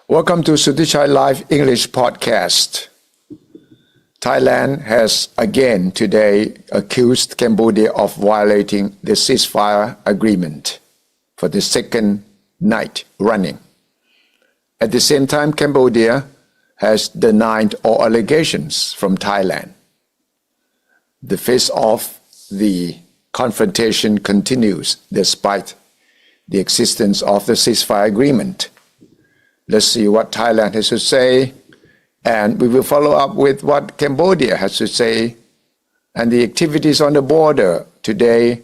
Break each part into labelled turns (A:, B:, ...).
A: Welcome to Suthichai Live English Podcast. Thailand has again today accused Cambodia of violating the ceasefire agreement for the second night running. At the same time, Cambodia has denied all allegations from Thailand. The face-off, the confrontation continues despite the existence of the ceasefire agreement. Let's see what Thailand has to say, and we will follow up with what Cambodia has to say and the activities on the border. Today,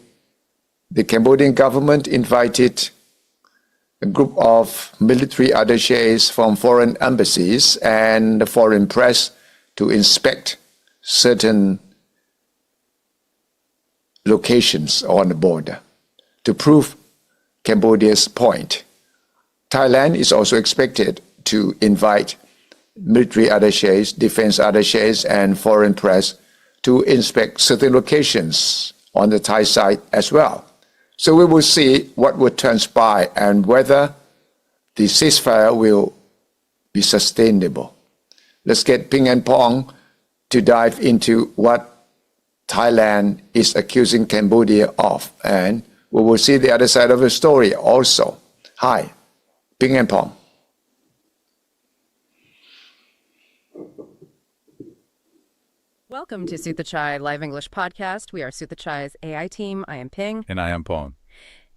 A: the Cambodian government invited a group of military attaches from foreign embassies and the foreign press to inspect certain locations on the border to prove Cambodia's point. Thailand is also expected to invite military attaches, defense attaches, and foreign press to inspect certain locations on the Thai side as well. So we will see what would transpire and whether the ceasefire will be sustainable. Let's get Ping and Pong to dive into what Thailand is accusing Cambodia of, and we will see the other side of the story also. Hi, Ping and Pong.
B: Welcome to Suthichai Live English Podcast. We are Suthichai's AI team. I am Ping.
C: And I am Pong.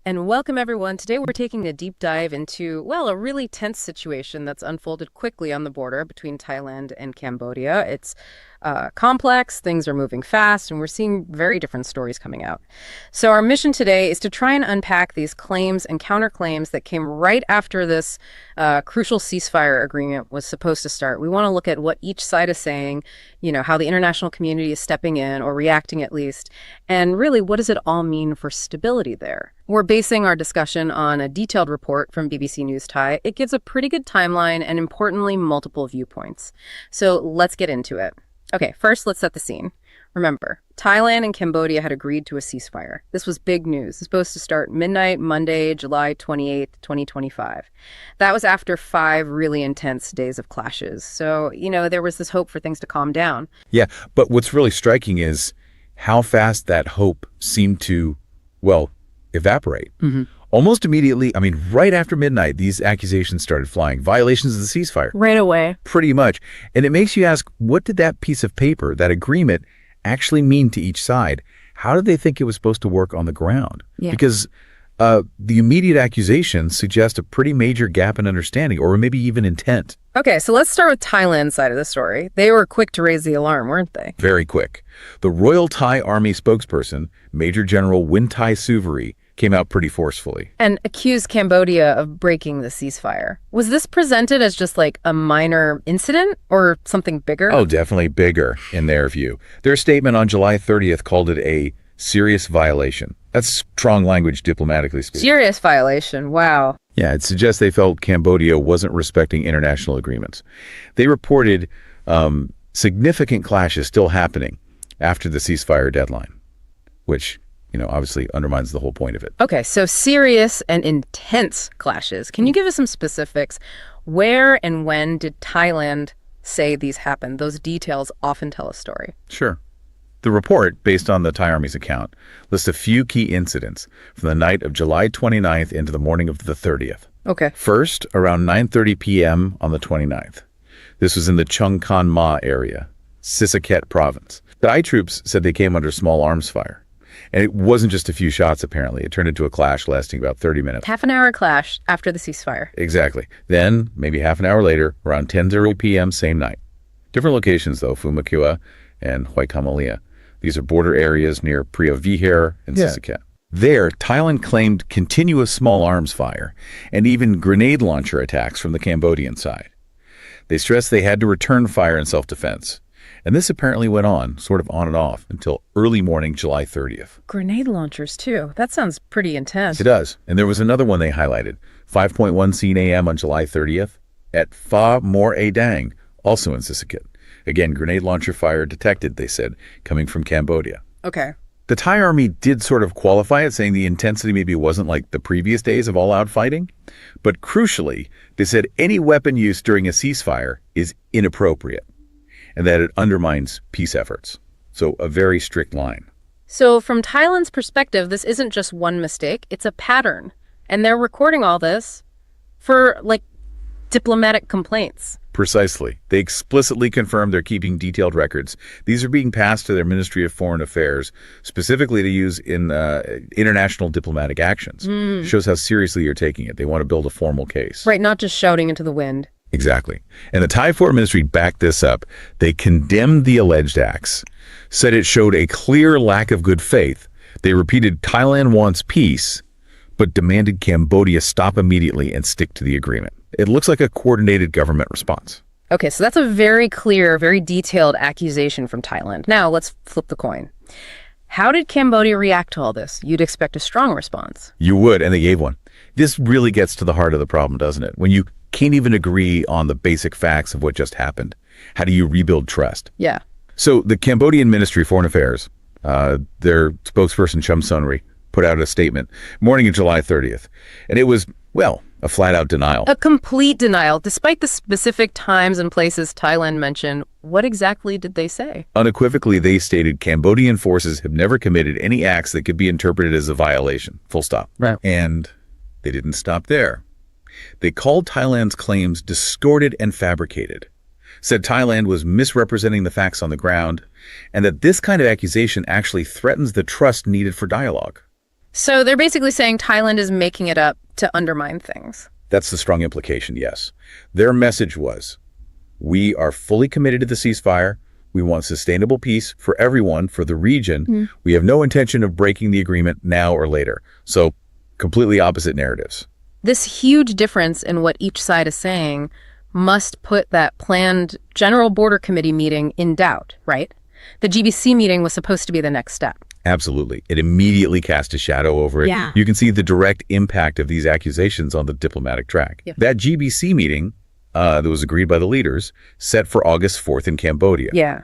B: And welcome, everyone. Today we're taking a deep dive into, well, a really tense situation that's unfolded quickly on the border between Thailand and Cambodia. It's complex, things are moving fast, and we're seeing very different stories coming out. So our mission today is to try and unpack these claims and counterclaims that came right after this crucial ceasefire agreement was supposed to start. We want to look at what each side is saying, how the international community is stepping in, or reacting at least, and really, what does it all mean for stability there? We're basing our discussion on a detailed report from BBC News Thai. It gives a pretty good timeline and, importantly, multiple viewpoints. So let's get into it. Okay, first, let's set the scene. Remember, Thailand and Cambodia had agreed to a ceasefire. This was big news. It's supposed to start midnight, Monday, July 28th, 2025. That was after 5 really intense days of clashes. So, there was this hope for things to calm down.
C: Yeah, but what's really striking is how fast that hope seemed to, evaporate. Mm-hmm. Almost immediately, right after midnight, these accusations started flying. Violations of the ceasefire.
B: Right away.
C: Pretty much. And it makes you ask, what did that piece of paper, that agreement, actually mean to each side? How did they think it was supposed to work on the ground? Yeah. Because the immediate accusations suggest a pretty major gap in understanding, or maybe even intent.
B: Okay, so let's start with Thailand's side of the story. They were quick to raise the alarm, weren't they?
C: Very quick. The Royal Thai Army spokesperson, Major General Winthai Suvari, came out pretty forcefully. And
B: accused Cambodia of breaking the ceasefire. Was this presented as just like a minor incident or something bigger?
C: Oh, definitely bigger in their view. Their statement on July 30th called it a serious violation. That's strong language diplomatically speaking.
B: Serious violation, wow.
C: Yeah, it suggests they felt Cambodia wasn't respecting international agreements. They reported significant clashes still happening after the ceasefire deadline, which obviously undermines the whole point of it.
B: Okay, so serious and intense clashes. Can you give us some specifics? Where and when did Thailand say these happened? Those details often tell a story.
C: Sure. The report, based on the Thai Army's account, lists a few key incidents from the night of July 29th into the morning of the 30th.
B: Okay.
C: First, around 9:30 p.m. on the 29th. This was in the Chungkon Ma area, Sissaket province. The Thai troops said they came under small arms fire. And it wasn't just a few shots, apparently. It turned into a clash lasting about 30 minutes.
B: Half an hour clash after the ceasefire.
C: Exactly. Then, maybe half an hour later, around 10:00 p.m. same night. Different locations, though, Phumakua and Hoikamalia. These are border areas near Preah Vihear and Sissaket. There, Thailand claimed continuous small arms fire and even grenade launcher attacks from the Cambodian side. They stressed they had to return fire in self-defense. And this apparently went on, sort of on and off, until early morning, July 30th.
B: Grenade launchers, too. That sounds pretty intense.
C: It does. And there was another one they highlighted, 5:16 a.m. on July 30th at Pha Mor A Dang, also in Sissaket. Again, grenade launcher fire detected, they said, coming from Cambodia.
B: Okay.
C: The Thai army did sort of qualify it, saying the intensity maybe wasn't like the previous days of all-out fighting. But crucially, they said any weapon use during a ceasefire is inappropriate and that it undermines peace efforts. So a very strict line.
B: So from Thailand's perspective, this isn't just one mistake, it's a pattern. And they're recording all this for, like, diplomatic complaints.
C: Precisely. They explicitly confirmed they're keeping detailed records. These are being passed to their Ministry of Foreign Affairs, specifically to use in international diplomatic actions. Shows how seriously you're taking it. They want to build a formal case.
B: Right, not just shouting into the wind.
C: Exactly. And the Thai Foreign Ministry backed this up. They condemned the alleged acts, said it showed a clear lack of good faith. They repeated Thailand wants peace, but demanded Cambodia stop immediately and stick to the agreement. It looks like a coordinated government response.
B: Okay, so that's a very clear, very detailed accusation from Thailand. Now let's flip the coin. How did Cambodia react to all this? You'd expect a strong response.
C: You would, and they gave one. This really gets to the heart of the problem, doesn't it? When you can't even agree on the basic facts of what just happened, how do you rebuild trust?
B: Yeah.
C: So the Cambodian Ministry of Foreign Affairs, their spokesperson Chum Sunri, put out a statement morning of July 30th. And it was, well, a flat-out denial.
B: A complete denial. Despite the specific times and places Thailand mentioned, what exactly did they say?
C: Unequivocally, they stated Cambodian forces have never committed any acts that could be interpreted as a violation. Full stop.
B: Right.
C: And they didn't stop there. They called Thailand's claims distorted and fabricated, said Thailand was misrepresenting the facts on the ground, and that this kind of accusation actually threatens the trust needed for dialogue.
B: So they're basically saying Thailand is making it up to undermine things.
C: That's the strong implication, yes. Their message was, we are fully committed to the ceasefire. We want sustainable peace for everyone, for the region. We have no intention of breaking the agreement now or later. So completely opposite narratives.
B: This huge difference in what each side is saying must put that planned General Border Committee meeting in doubt, right? The GBC meeting was supposed to be the next step.
C: Absolutely. It immediately cast a shadow over it.
B: Yeah.
C: You can see the direct impact of these accusations on the diplomatic track.
B: Yeah.
C: That GBC meeting that was agreed by the leaders set for August 4th in Cambodia.
B: Yeah.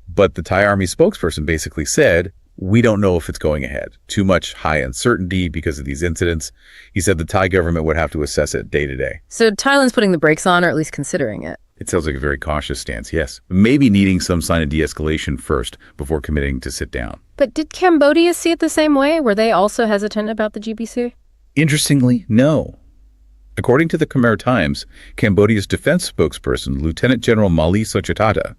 C: But the Thai Army spokesperson basically said, we don't know if it's going ahead. Too much high uncertainty because of these incidents. He said the Thai government would have to assess it day to day.
B: So Thailand's putting the brakes on, or at least considering it.
C: It sounds like a very cautious stance, yes. Maybe needing some sign of de-escalation first before committing to sit down.
B: But did Cambodia see it the same way? Were they also hesitant about the GBC?
C: Interestingly, no. According to the Khmer Times, Cambodia's defense spokesperson, Lieutenant General Mali Suthichai,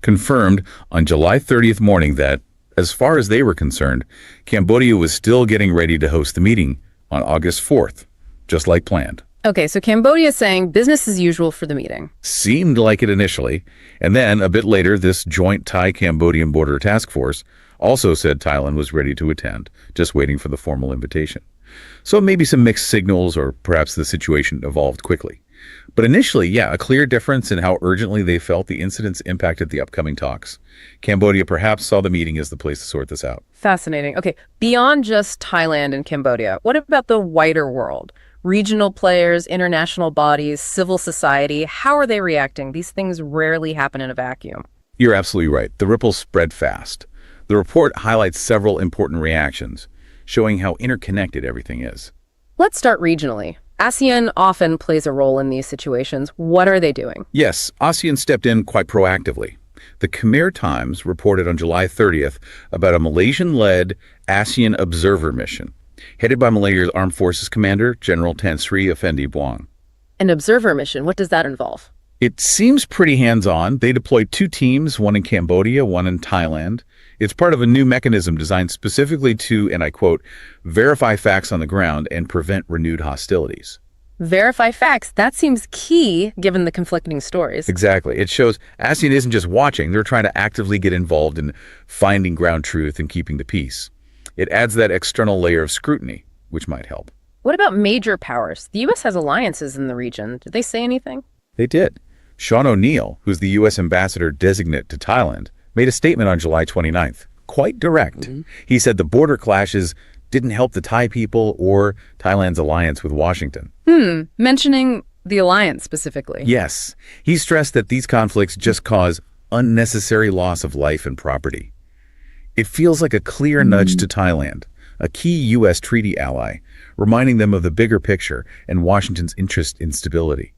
C: confirmed on July 30th morning that, as far as they were concerned, Cambodia was still getting ready to host the meeting on August 4th, just like planned.
B: Okay, so Cambodia is saying business as usual for the meeting.
C: Seemed like it initially. And then, a bit later, this joint Thai-Cambodian border task force also said Thailand was ready to attend, just waiting for the formal invitation. So maybe some mixed signals, or perhaps the situation evolved quickly. But initially, yeah, a clear difference in how urgently they felt the incidents impacted the upcoming talks. Cambodia perhaps saw the meeting as the place to sort this out.
B: Fascinating. Okay, beyond just Thailand and Cambodia, what about the wider world? Regional players, international bodies, civil society, how are they reacting? These things rarely happen in a vacuum.
C: You're absolutely right. The ripples spread fast. The report highlights several important reactions, showing how interconnected everything is.
B: Let's start regionally. ASEAN often plays a role in these situations. What are they doing?
C: Yes, ASEAN stepped in quite proactively. The Khmer Times reported on July 30th about a Malaysian-led ASEAN observer mission, headed by Malaysia's Armed Forces Commander, General Tan Sri Effendi Buang.
B: An observer mission, what does that involve?
C: It seems pretty hands-on. They deployed 2 teams, one in Cambodia, one in Thailand. It's part of a new mechanism designed specifically to, and I quote, verify facts on the ground and prevent renewed hostilities.
B: Verify facts. That seems key, given the conflicting stories.
C: Exactly. It shows ASEAN isn't just watching. They're trying to actively get involved in finding ground truth and keeping the peace. It adds that external layer of scrutiny, which might help.
B: What about major powers? The U.S. has alliances in the region. Did they say anything?
C: They did. Sean O'Neill, who's the U.S. ambassador designate to Thailand, made a statement on July 29th, quite direct. He said the border clashes didn't help the Thai people or Thailand's alliance with Washington.
B: Mentioning the alliance specifically.
C: Yes. He stressed that these conflicts just cause unnecessary loss of life and property. It feels like a clear nudge to Thailand, a key U.S. treaty ally, reminding them of the bigger picture and Washington's interest in stability.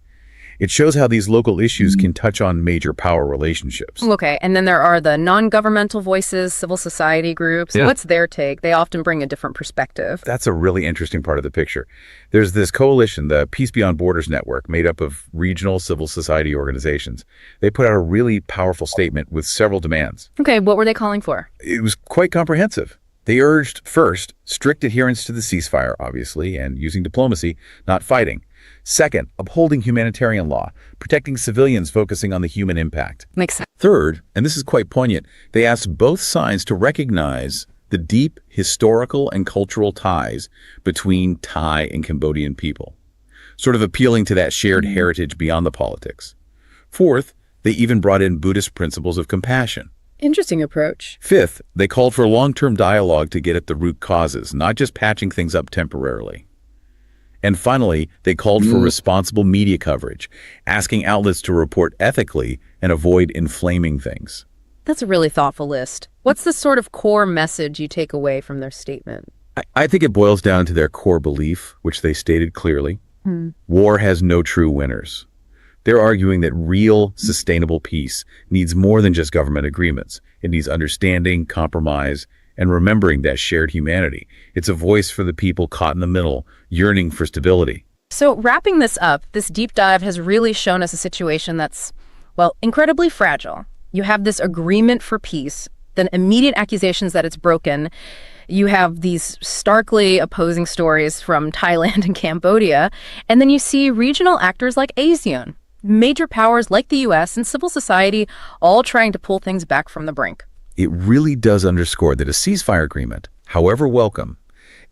C: It shows how these local issues can touch on major power relationships.
B: Okay, and then there are the non-governmental voices, civil society groups.
C: Yeah.
B: What's their take? They often bring a different perspective.
C: That's a really interesting part of the picture. There's this coalition, the Peace Beyond Borders Network, made up of regional civil society organizations. They put out a really powerful statement with several demands.
B: Okay, what were they calling for?
C: It was quite comprehensive. They urged, first, strict adherence to the ceasefire, obviously, and using diplomacy, not fighting. Second, upholding humanitarian law, protecting civilians, focusing on the human impact.
B: Makes sense.
C: Third, and this is quite poignant, they asked both sides to recognize the deep historical and cultural ties between Thai and Cambodian people, sort of appealing to that shared heritage beyond the politics. Fourth, they even brought in Buddhist principles of compassion.
B: Interesting approach.
C: Fifth, they called for long-term dialogue to get at the root causes, not just patching things up temporarily. And finally, they called for responsible media coverage, asking outlets to report ethically and avoid inflaming things.
B: That's a really thoughtful list. What's the sort of core message you take away from their statement?
C: I think it boils down to their core belief, which they stated clearly. War has no true winners. They're arguing that real, sustainable peace needs more than just government agreements. It needs understanding, compromise, and remembering that shared humanity. It's a voice for the people caught in the middle, yearning for stability.
B: So wrapping this up, this deep dive has really shown us a situation that's, well, incredibly fragile. You have this agreement for peace, then immediate accusations that it's broken. You have these starkly opposing stories from Thailand and Cambodia, and then you see regional actors like ASEAN, major powers like the U.S. and civil society all trying to pull things back from the brink.
C: It really does underscore that a ceasefire agreement, however welcome,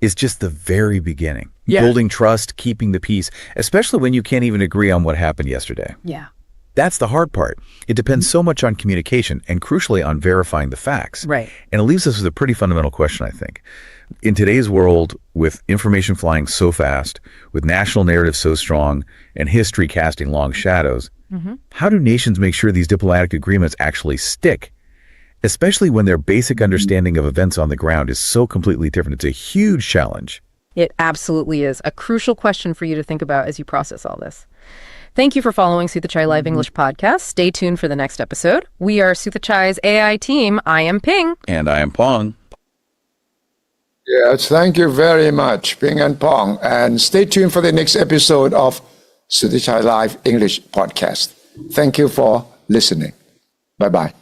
C: is just the very beginning.
B: Yeah.
C: Building trust, keeping the peace, especially when you can't even agree on what happened yesterday.
B: Yeah.
C: That's the hard part. It depends so much on communication and crucially on verifying the facts.
B: Right.
C: And it leaves us with a pretty fundamental question, I think. In today's world, with information flying so fast, with national narratives so strong, and history casting long shadows, how do nations make sure these diplomatic agreements actually stick? Especially when their basic understanding of events on the ground is so completely different. It's a huge challenge.
B: It absolutely is. A crucial question for you to think about as you process all this. Thank you for following Suthichai Live English Podcast. Stay tuned for the next episode. We are Suthichai's AI team. I am Ping.
C: And I am Pong.
A: Yes, thank you very much, Ping and Pong. And stay tuned for the next episode of Suthichai Live English Podcast. Thank you for listening. Bye-bye.